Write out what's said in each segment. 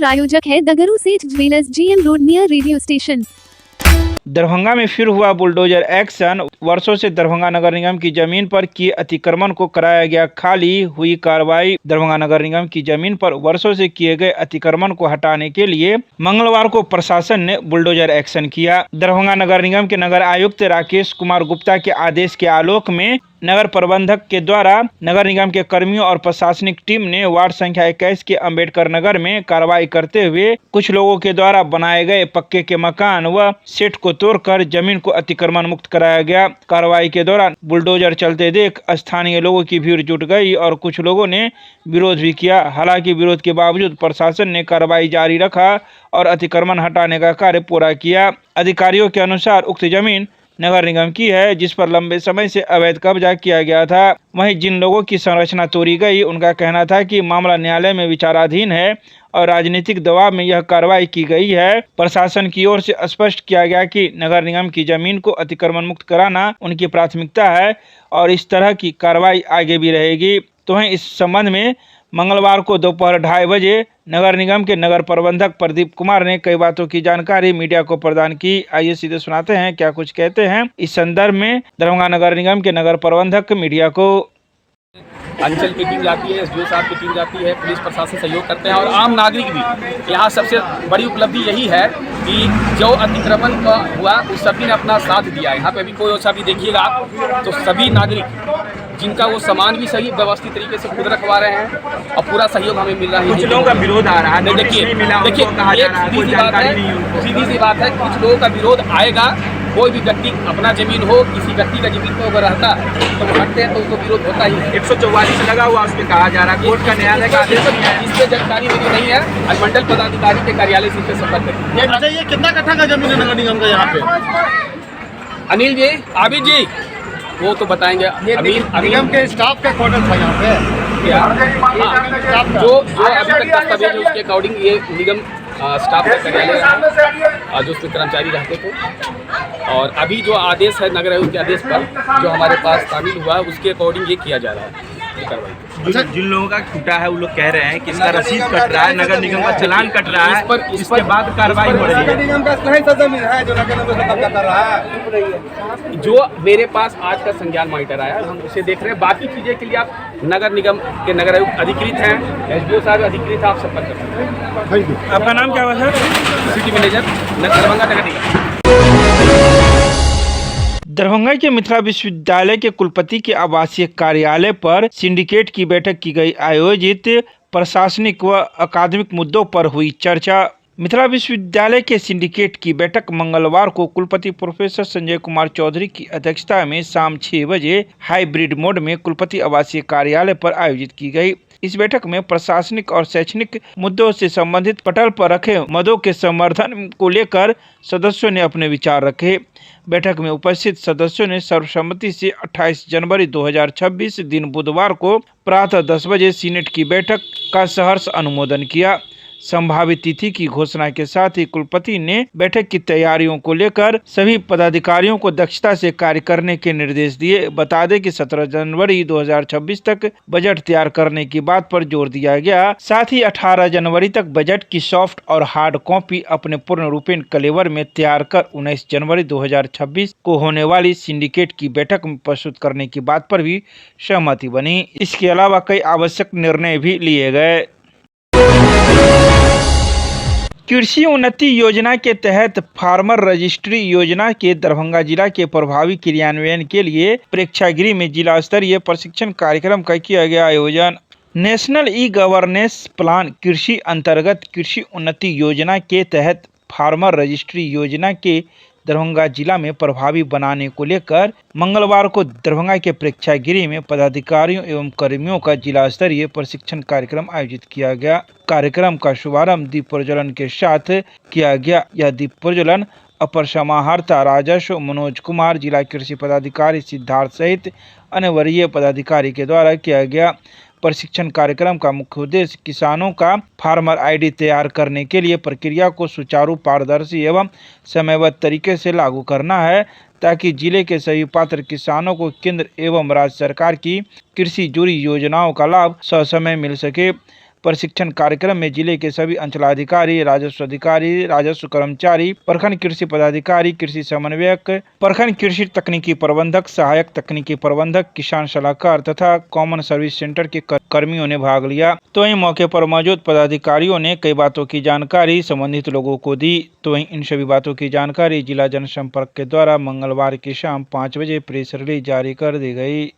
प्रायोजक है दगरू सेठ jewellers, GM road near radio station. Darbhanga में फिर हुआ बुलडोजर एक्शन। वर्षों से दरभंगा नगर निगम की जमीन पर किए अतिक्रमण को कराया गया खाली। हुई कार्रवाई। दरभंगा नगर निगम की जमीन पर वर्षों से किए गए अतिक्रमण को हटाने के लिए मंगलवार को प्रशासन ने बुलडोजर एक्शन किया। दरभंगा नगर निगम के नगर आयुक्त राकेश कुमार गुप्ता के आदेश के आलोक में नगर प्रबंधक के द्वारा नगर निगम के कर्मियों और प्रशासनिक टीम ने वार्ड संख्या 21 के अंबेडकर नगर में कार्रवाई करते हुए कुछ लोगों के द्वारा बनाए गए पक्के के मकान व सेट को तोड़कर जमीन को अतिक्रमण मुक्त कराया गया। कार्रवाई के दौरान बुलडोजर चलते देख स्थानीय लोगों की भीड़ जुट गई और कुछ लोगों ने विरोध भी किया। हालांकि विरोध के बावजूद प्रशासन ने कार्रवाई जारी रखा और अतिक्रमण हटाने का कार्य पूरा किया। अधिकारियों के अनुसार उक्त जमीन नगर निगम की है, जिस पर लंबे समय से अवैध कब्जा किया गया था। वहीं जिन लोगों की संरचना तोड़ी गई, उनका कहना था कि मामला न्यायालय में विचाराधीन है और राजनीतिक दबाव में यह कार्रवाई की गई है। प्रशासन की ओर से स्पष्ट किया गया कि नगर निगम की जमीन को अतिक्रमण मुक्त कराना उनकी प्राथमिकता है और इस तरह की कार्रवाई आगे भी रहेगी। तो वहीं इस संबंध में मंगलवार को दोपहर 2:30 बजे नगर निगम के नगर प्रबंधक प्रदीप कुमार ने कई बातों की जानकारी मीडिया को प्रदान की। आइए सीधे सुनाते हैं क्या कुछ कहते हैं इस संदर्भ में दरभंगा नगर निगम के नगर प्रबंधक मीडिया को। अंचल की टीम जाती है, एसडीओ साहब की टीम जाती है, पुलिस प्रशासन सहयोग करते हैं और आम नागरिक भी। यहाँ सबसे बड़ी उपलब्धि यही है कि जो अतिक्रमण का हुआ उस सभी ने अपना साथ दिया। यहाँ पे अभी कोई ओछा भी देखिएगा आप तो सभी नागरिक जिनका वो सामान भी सही व्यवस्थित तरीके से खुद रखवा रहे हैं और पूरा सहयोग हमें मिल रहा है। कुछ लोगों का विरोध आ रहा है। देखिए सीधी सी बात है, कुछ लोगों का विरोध आएगा। कोई भी व्यक्ति अपना जमीन हो, किसी व्यक्ति का जमीन पर अगर रहता है तो वो हटते हैं तो उसको विरोध होता ही है। 144 लगा हुआ उस पर कहा जा रहा है कोर्ट का न्यायालय का आदेश है। इस पे जानकारी मेरी नहीं है, अनुमंडल पदाधिकारी के कार्यालय से इस पे संपर्क करिए। ये कितना कट्ठा का जमीन है नगर निगम का यहाँ पे? अनिल जी, आबिद जी वो तो बताएंगे। निगम के स्टाफ का क्वार्टर था यहाँ पे जो अभी तक दस्तावेज है उसके अकॉर्डिंग ये निगम स्टाफ का कार्यालय जो उसमें कर्मचारी रहते थे और अभी जो आदेश है नगर आयुक्त के आदेश पर जो हमारे पास शामिल हुआ है उसके अकॉर्डिंग ये किया जा रहा है ये कार्रवाई। जिन लोगों का टूटा है वो लोग कह रहे हैं कि इसका रसीद कट रहा है, नगर निगम का चालान कट रहा है, इसके बाद कार्रवाई हो रही है। निगम का जमीन है जो नगर निगम कब्जा कर रहा है। जो मेरे पास आज का संज्ञान मॉनिटर आया हम उसे देख रहे हैं। बाकी चीजें के लिए आप नगर निगम के नगर आयुक्त अधिकृत हैं, एसडीओ साहब अधिकृत, आप संपर्क कर सकते हैं। आपका नाम क्या हुआ सर? सिटी मैनेजर दरभंगा नगर निगम। दरभंगा के मिथिला विश्वविद्यालय के कुलपति के आवासीय कार्यालय पर सिंडिकेट की बैठक की गई आयोजित। प्रशासनिक व अकादमिक मुद्दों पर हुई चर्चा। मिथिला विश्वविद्यालय के सिंडिकेट की बैठक मंगलवार को कुलपति प्रोफेसर संजय कुमार चौधरी की अध्यक्षता में शाम 6 बजे हाइब्रिड मोड में कुलपति आवासीय कार्यालय पर आयोजित की गई। इस बैठक में प्रशासनिक और शैक्षणिक मुद्दों से संबंधित पटल पर रखे मदों के संवर्धन को लेकर सदस्यों ने अपने विचार रखे। बैठक में उपस्थित सदस्यों ने सर्वसम्मति से 28 जनवरी 2026 दिन बुधवार को प्रातः 10 बजे सीनेट की बैठक का सहर्ष अनुमोदन किया। संभावित तिथि की घोषणा के साथ ही कुलपति ने बैठक की तैयारियों को लेकर सभी पदाधिकारियों को दक्षता से कार्य करने के निर्देश दिए। बता दें कि 17 जनवरी 2026 तक बजट तैयार करने की बात पर जोर दिया गया। साथ ही 18 जनवरी तक बजट की सॉफ्ट और हार्ड कॉपी अपने पूर्ण रूपेण कलेवर में तैयार कर 19 जनवरी 2026 को होने वाली सिंडिकेट की बैठक में प्रस्तुत करने की बात पर भी सहमति बनी। इसके अलावा कई आवश्यक निर्णय भी लिए गए। कृषि उन्नति योजना के तहत फार्मर रजिस्ट्री योजना के दरभंगा जिला के प्रभावी क्रियान्वयन के लिए प्रेक्षागृह में जिला स्तरीय प्रशिक्षण कार्यक्रम का किया गया आयोजन। नेशनल ई गवर्नेंस प्लान कृषि अंतर्गत कृषि उन्नति योजना के तहत फार्मर रजिस्ट्री योजना के दरभंगा जिला में प्रभावी बनाने को लेकर मंगलवार को दरभंगा के प्रेक्षागृह में पदाधिकारियों एवं कर्मियों का जिला स्तरीय प्रशिक्षण कार्यक्रम आयोजित किया गया। कार्यक्रम का शुभारंभ दीप प्रज्वलन के साथ किया गया। यह दीप प्रज्वलन अपर समाहर्ता राजस्व मनोज कुमार, जिला कृषि पदाधिकारी सिद्धार्थ सहित अन्य वरीय पदाधिकारी के द्वारा किया गया। प्रशिक्षण कार्यक्रम का मुख्य उद्देश्य किसानों का फार्मर आईडी तैयार करने के लिए प्रक्रिया को सुचारू, पारदर्शी एवं समयबद्ध तरीके से लागू करना है, ताकि जिले के सभी पात्र किसानों को केंद्र एवं राज्य सरकार की कृषि जुड़ी योजनाओं का लाभ ससमय मिल सके। प्रशिक्षण कार्यक्रम में जिले के सभी अंचलाधिकारी, राजस्व अधिकारी, राजस्व कर्मचारी, प्रखंड कृषि पदाधिकारी, कृषि समन्वयक, प्रखंड कृषि तकनीकी प्रबंधक, सहायक तकनीकी प्रबंधक, किसान सलाहकार तथा कॉमन सर्विस सेंटर के कर्मियों ने भाग लिया। तो वहीं मौके पर मौजूद पदाधिकारियों ने कई बातों की जानकारी संबंधित लोगों को दी। तो वहीं इन सभी बातों की जानकारी जिला जनसंपर्क के द्वारा मंगलवार की शाम 5 बजे प्रेस रिलीज जारी कर दी गई।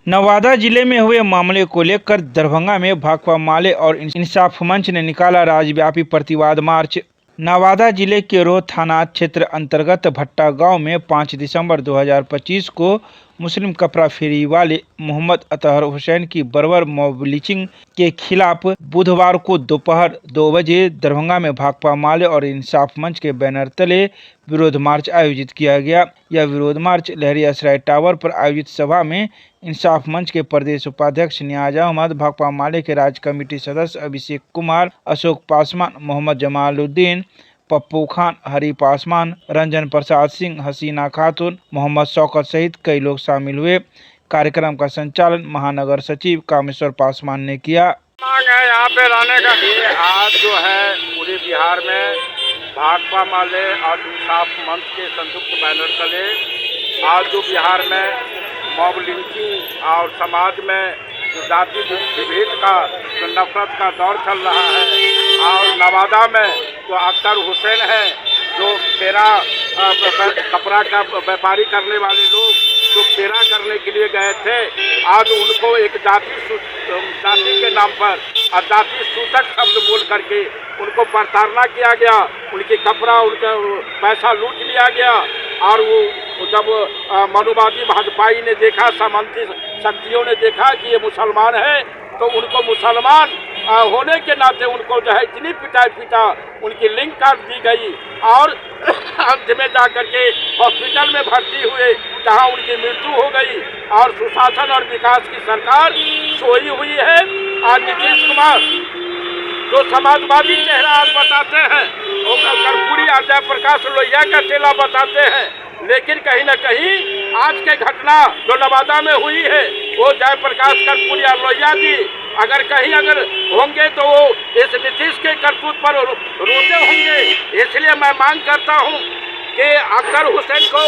नवादा जिले में हुए मामले को लेकर दरभंगा में भाकपा माले और इंसाफ मंच ने निकाला राज्यव्यापी प्रतिवाद मार्च। नवादा जिले के रोह थाना क्षेत्र अंतर्गत भट्टा गांव में 5 दिसंबर 2025 को मुस्लिम कपड़ा फेरी वाले मोहम्मद अतहर हुसैन की बर्बर मॉब लिंचिंग के खिलाफ बुधवार को दोपहर 2 बजे दरभंगा में भाकपा माले और इंसाफ मंच के बैनर तले विरोध मार्च आयोजित किया गया। यह विरोध मार्च लहरियासराय टावर पर आयोजित सभा में इंसाफ मंच के प्रदेश उपाध्यक्ष नियाज अहमद, भाकपा माले के राज्य कमेटी सदस्य अभिषेक कुमार, अशोक पासवान, मोहम्मद जमालुद्दीन, पप्पू खान, हरी पासवान, रंजन प्रसाद सिंह, हसीना खातून, मोहम्मद शौकत सहित कई लोग शामिल हुए। कार्यक्रम का संचालन महानगर सचिव कामेश्वर पासवान ने किया। मांग है यहाँ पे रहने का भी आज जो है पूरे बिहार में भाकपा माले और इंसाफ मंच के संयुक्त बैनर तले आज जो बिहार में मॉब लिंचिंग और समाज में जो जाति विभेद का जो नफरत का दौर चल रहा है और नवादा में जो अख्तर हुसैन है जो फेरा कपड़ा का व्यापारी करने वाले लोग जो फेरा करने के लिए गए थे, आज उनको एक जाति के नाम पर और जाति सूचक शब्द बोल करके उनको प्रताड़ना किया गया, उनके कपड़ा उनका पैसा लूट लिया गया। और वो जब मनुवादी भाजपाई ने देखा, सामंती शक्तियों ने देखा कि ये मुसलमान है, तो उनको मुसलमान होने के नाते उनको जो है इतनी पिटाई पीटा, उनकी लिंक काट दी गई और अंत में जाकर के हॉस्पिटल में भर्ती हुए, जहां उनकी मृत्यु हो गई। और सुशासन और विकास की सरकार सोई हुई है। आज नीतीश कुमार जो समाजवादी चेहरा आज बताते हैं, वो कर्पूरी और जयप्रकाश लोहिया का चेला बताते हैं, लेकिन कहीं न कहीं आज के घटना जो नवादा में हुई है वो जयप्रकाश कर्पूरी और लोहिया जी अगर कहीं होंगे तो वो इस नीतीश के करतूत पर रोते होंगे। इसलिए मैं मांग करता हूं कि अख्तर हुसैन को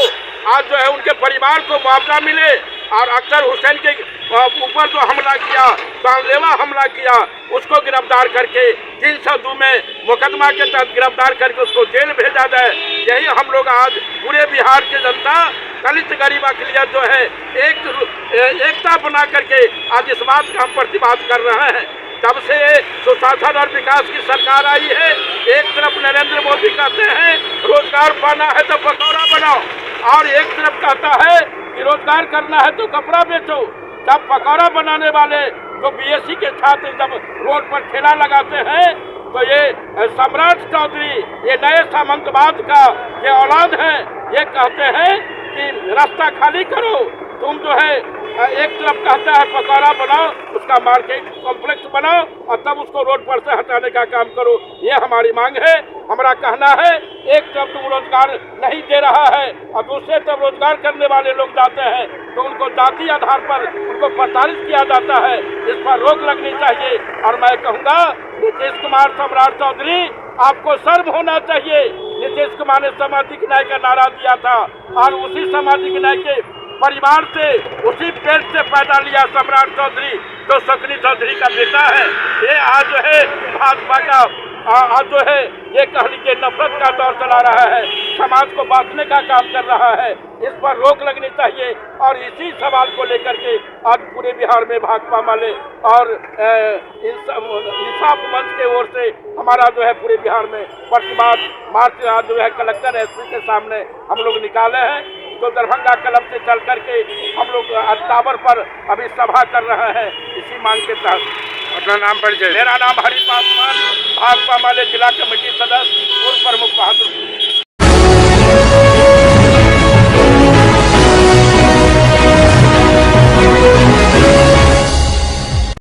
आज जो है उनके परिवार को मुआवजा मिले और अख्तर हुसैन के ऊपर जो हमला किया, जानलेवा हमला किया, उसको गिरफ्तार करके 302 में मुकदमा के तहत गिरफ्तार करके उसको जेल भेजा जाए। यही हम लोग आज पूरे बिहार की जनता दलित गरीब अकलियत जो है एकता बना करके आज इस बात का हम प्रतिवाद कर रहे हैं। तब से सुशासन और विकास की सरकार आई है, एक तरफ नरेंद्र मोदी कहते हैं रोजगार पाना है तो पकौड़ा बनाओ, और एक तरफ कहता है कि रोजगार करना है तो कपड़ा बेचो। जब पकौड़ा बनाने वाले जो बीएससी के छात्र जब रोड पर ठेला लगाते हैं, तो ये सम्राट चौधरी, ये नए सामंतवाद का ये औलाद है, ये कहते हैं कि रास्ता खाली करो। तुम जो है एक तरफ कहता है पकौड़ा बनाओ, उसका मार्केट कॉम्प्लेक्स बनाओ और तब उसको रोड पर से हटाने का काम करो। ये हमारी मांग है। हमारा कहना है एक तरफ तुम रोजगार नहीं दे रहा है और दूसरे तरफ रोजगार करने वाले लोग जाते हैं तो उनको जाति आधार पर उनको प्रताड़ित किया जाता है। इस पर रोक लगनी चाहिए। और मैं कहूँगा नीतीश कुमार, सम्राट चौधरी, आपको शर्म होना चाहिए। नीतीश कुमार ने सामाजिक न्याय का नारा दिया था और उसी सामाजिक न्याय के परिवार से, उसी पेट से पैदा लिया सम्राट चौधरी जो शक्ति चौधरी का बेटा है। ये आज जो है भाजपा का आज जो है ये कह लीजिए नफरत का दौर चला रहा है, समाज को बांटने का काम कर रहा है। इस पर रोक लगनी चाहिए। और इसी सवाल को लेकर के आज पूरे बिहार में भाकपा माले और इंसाफ मंच के ओर से हमारा जो है पूरे बिहार में प्रतिवाद मार्च आज जो है कलेक्टर एसपी के सामने हम लोग निकाले हैं। तो दरभंगा क्लब से चल करके हम लोग टावर पर अभी सभा कर रहे हैं इसी मांग के तहत। अपना नाम परिचय। मेरा नाम हरी पासवान, भाकपा माले जिला कमेटी सदस्य और प्रमुख बहादुर।